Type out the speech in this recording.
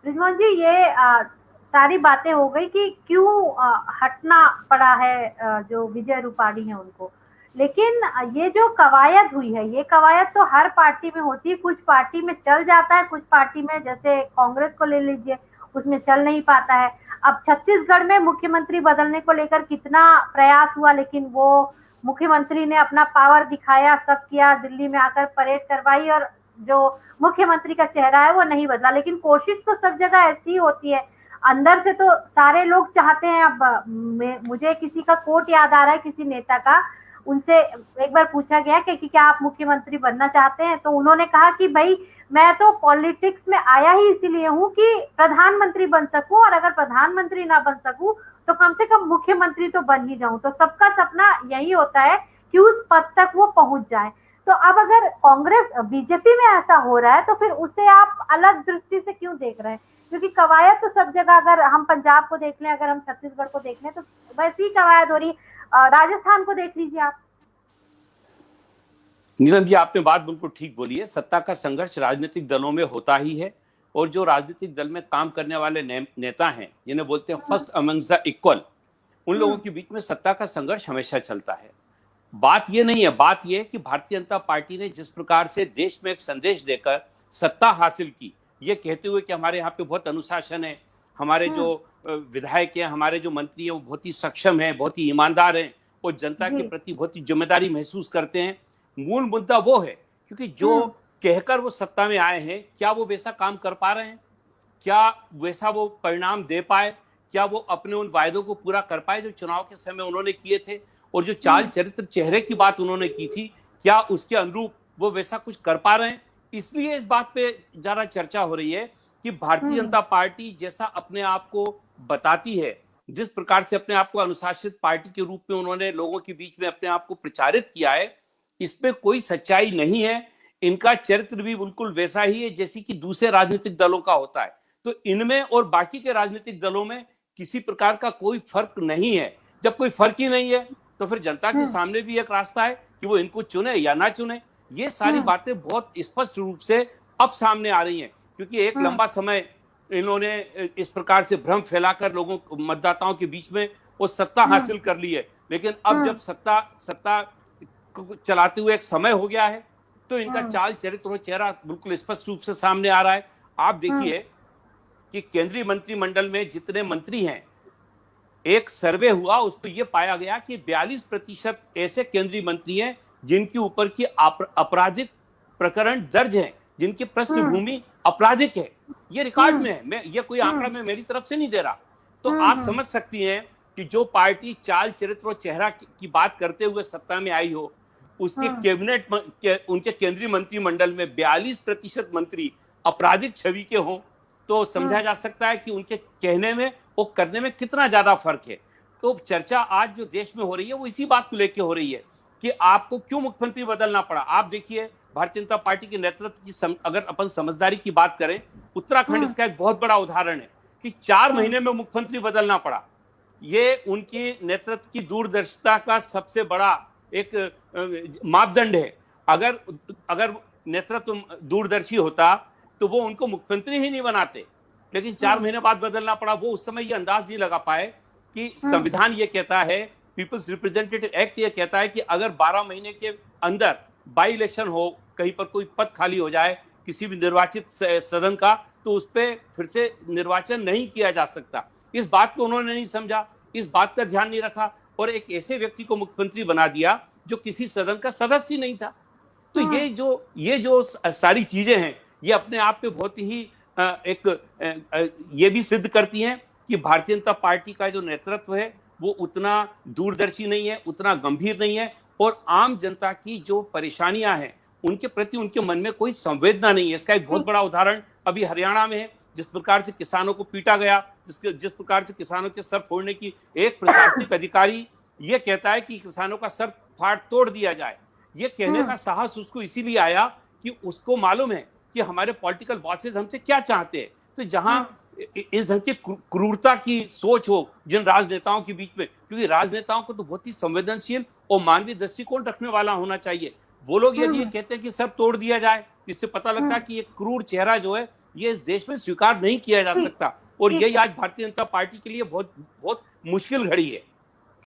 रिजवान जी, ये सारी बातें हो गई कि क्यों हटना पड़ा है जो विजय रूपाणी है उनको। लेकिन ये जो कवायद हुई है, ये कवायद तो हर पार्टी में होती है। कुछ पार्टी में चल जाता है, कुछ पार्टी में, जैसे कांग्रेस को ले लीजिए, उसमें चल नहीं पाता है। अब छत्तीसगढ़ में मुख्यमंत्री बदलने को लेकर कितना प्रयास हुआ, लेकिन वो मुख्यमंत्री ने अपना पावर दिखाया, सब किया, दिल्ली में आकर परेड करवाई, और जो मुख्यमंत्री का चेहरा है वो नहीं बदला। लेकिन कोशिश तो सब जगह ऐसी ही होती है, अंदर से तो सारे लोग चाहते हैं। अब मुझे किसी का कोट याद आ रहा है, किसी नेता का, उनसे एक बार पूछा गया कि क्या आप मुख्यमंत्री बनना चाहते हैं, तो उन्होंने कहा कि भाई मैं तो पॉलिटिक्स में आया ही इसीलिए हूँ कि प्रधानमंत्री बन सकूं, और अगर प्रधानमंत्री ना बन सकूं तो कम से कम मुख्यमंत्री तो बन ही जाऊं। तो सबका सपना यही होता है कि उस पद तक वो पहुंच जाए। तो अब अगर कांग्रेस बीजेपी में ऐसा हो रहा है तो फिर उसे आप अलग दृष्टि से क्यों देख रहे हैं? क्योंकि कवायद तो सब जगह, अगर हम पंजाब को देख लें, अगर हम छत्तीसगढ़ को देख लें, तो वैसी ही कवायद हो रही। राजस्थान को देख लीजिए आप। नीलम जी, आपने बात बिल्कुल ठीक बोली है। सत्ता का संघर्ष राजनीतिक दलों में होता ही है, और जो राजनीतिक दल में काम करने वाले नेता हैं, जिन्हें बोलते हैं फर्स्ट अमंग्स द इक्वल, उन लोगों के बीच में सत्ता का संघर्ष हमेशा चलता है। बात ये नहीं है, बात ये है कि भारतीय जनता पार्टी ने जिस प्रकार से देश में एक संदेश देकर सत्ता हासिल की, ये कहते हुए कि हमारे यहाँ पे बहुत अनुशासन है, हमारे जो विधायक हैं, हमारे जो मंत्री हैं, वो बहुत ही सक्षम हैं, बहुत ही ईमानदार हैं, और जनता के प्रति बहुत ही जिम्मेदारी महसूस करते हैं। मूल मुद्दा वो है, क्योंकि जो कहकर वो सत्ता में आए हैं, क्या वो वैसा काम कर पा रहे हैं? क्या वैसा वो परिणाम दे पाए? क्या वो अपने उन वायदों को पूरा कर पाए जो चुनाव के समय उन्होंने किए थे? और जो चाल चरित्र चेहरे की बात उन्होंने की थी, क्या उसके अनुरूप वो वैसा कुछ कर पा रहे हैं? इसलिए इस बात पे ज्यादा चर्चा हो रही है कि भारतीय जनता पार्टी जैसा अपने आप को बताती है, जिस प्रकार से अपने आप को अनुशासित पार्टी के रूप में उन्होंने लोगों के बीच में अपने आप को प्रचारित किया है, इसमें कोई सच्चाई नहीं है। इनका चरित्र भी बिल्कुल वैसा ही है जैसी कि दूसरे राजनीतिक दलों का होता है। तो इनमें और बाकी के राजनीतिक दलों में किसी प्रकार का कोई फर्क नहीं है। जब कोई फर्क ही नहीं है तो फिर जनता के सामने भी एक रास्ता है कि वो इनको चुने या ना चुने। ये सारी बातें बहुत स्पष्ट रूप से अब सामने आ रही हैं, क्योंकि एक लंबा समय इन्होंने इस प्रकार से भ्रम फैलाकर लोगों मतदाताओं के बीच में वो सत्ता हासिल कर ली है। लेकिन अब जब सत्ता चलाते हुए एक समय हो गया है, तो इनका चाल चरित्र और चेहरा बिल्कुल स्पष्ट रूप से सामने आ रहा है। आप देखिए कि केंद्रीय मंत्रिमंडल में जितने मंत्री हैं, एक सर्वे हुआ, उस पर यह पाया गया कि 42% ऐसे केंद्रीय मंत्री हैं जिनके ऊपर की आपराधिक प्रकरण दर्ज हैं, जिनकी पृष्ठभूमि आपराधिक है। ये रिकॉर्ड में है, मैं ये कोई आंकड़ा मैं मेरी तरफ से नहीं दे रहा। तो आप समझ सकती हैं कि जो पार्टी चाल चरित्र और चेहरा की बात करते हुए सत्ता में आई हो, उसके कैबिनेट उनके केंद्रीय मंत्रिमंडल में 42% मंत्री आपराधिक छवि के हों, तो समझा जा सकता है कि उनके कहने में और करने में कितना ज्यादा फर्क है। तो चर्चा आज जो देश में हो रही है वो इसी बात को लेकर हो रही है कि आपको क्यों मुख्यमंत्री बदलना पड़ा। आप देखिए, भारतीय जनता पार्टी के नेतृत्व की अगर अपन समझदारी की बात करें, उत्तराखंड इसका एक बहुत बड़ा उदाहरण है कि 4 महीने में मुख्यमंत्री बदलना पड़ा। ये उनकी नेतृत्व की दूरदर्शिता का सबसे बड़ा एक मापदंड है। अगर नेतृत्व दूरदर्शी होता तो वो उनको मुख्यमंत्री ही नहीं बनाते, लेकिन 4 महीने बाद बदलना पड़ा। वो उस समय ये अंदाज नहीं लगा पाए कि संविधान ये कहता है, पीपल्स रिप्रेजेंटेटिव एक्ट ये कहता है कि अगर 12 महीने के अंदर बाई इलेक्शन हो, कहीं पर कोई पद खाली हो जाए किसी भी निर्वाचित सदन का, तो उस पर फिर से निर्वाचन नहीं किया जा सकता। इस बात को उन्होंने नहीं समझा, इस बात का ध्यान नहीं रखा, और एक ऐसे व्यक्ति को मुख्यमंत्री बना दिया जो किसी सदन का सदस्य नहीं था। तो ये जो सारी चीजें हैं, ये अपने आप में बहुत ही ये भी सिद्ध करती हैं कि भारतीय जनता पार्टी का जो नेतृत्व है वो उतना दूरदर्शी नहीं है, उतना गंभीर नहीं है, और आम जनता की जो परेशानियां हैं उनके प्रति उनके मन में कोई संवेदना नहीं है। इसका एक बहुत बड़ा उदाहरण अभी हरियाणा में है, जिस प्रकार से किसानों को पीटा गया, जिस प्रकार से किसानों के सर फोड़ने की, एक प्रशासनिक अधिकारी ये कहता है कि किसानों का सर फाड़ तोड़ दिया जाए। ये कहने का साहस उसको इसीलिए आया कि उसको मालूम है कि हमारे पॉलिटिकल बॉसेस हमसे क्या चाहते हैं। तो जहां इस ढंग की क्रूरता की सोच हो जिन राजनेताओं के बीच में, क्योंकि राजनेताओं को तो बहुत ही संवेदनशील और मानवीय दृष्टिकोण रखने वाला होना चाहिए। वो लोग यदि ये कहते हैं कि सर तोड़ दिया जाए, इससे पता लगता है कि ये क्रूर चेहरा जो है ये इस देश में स्वीकार नहीं किया जा ठीक सकता। और ठीक यही है। आज भारतीय जनता पार्टी के लिए बहुत बहुत मुश्किल घड़ी है।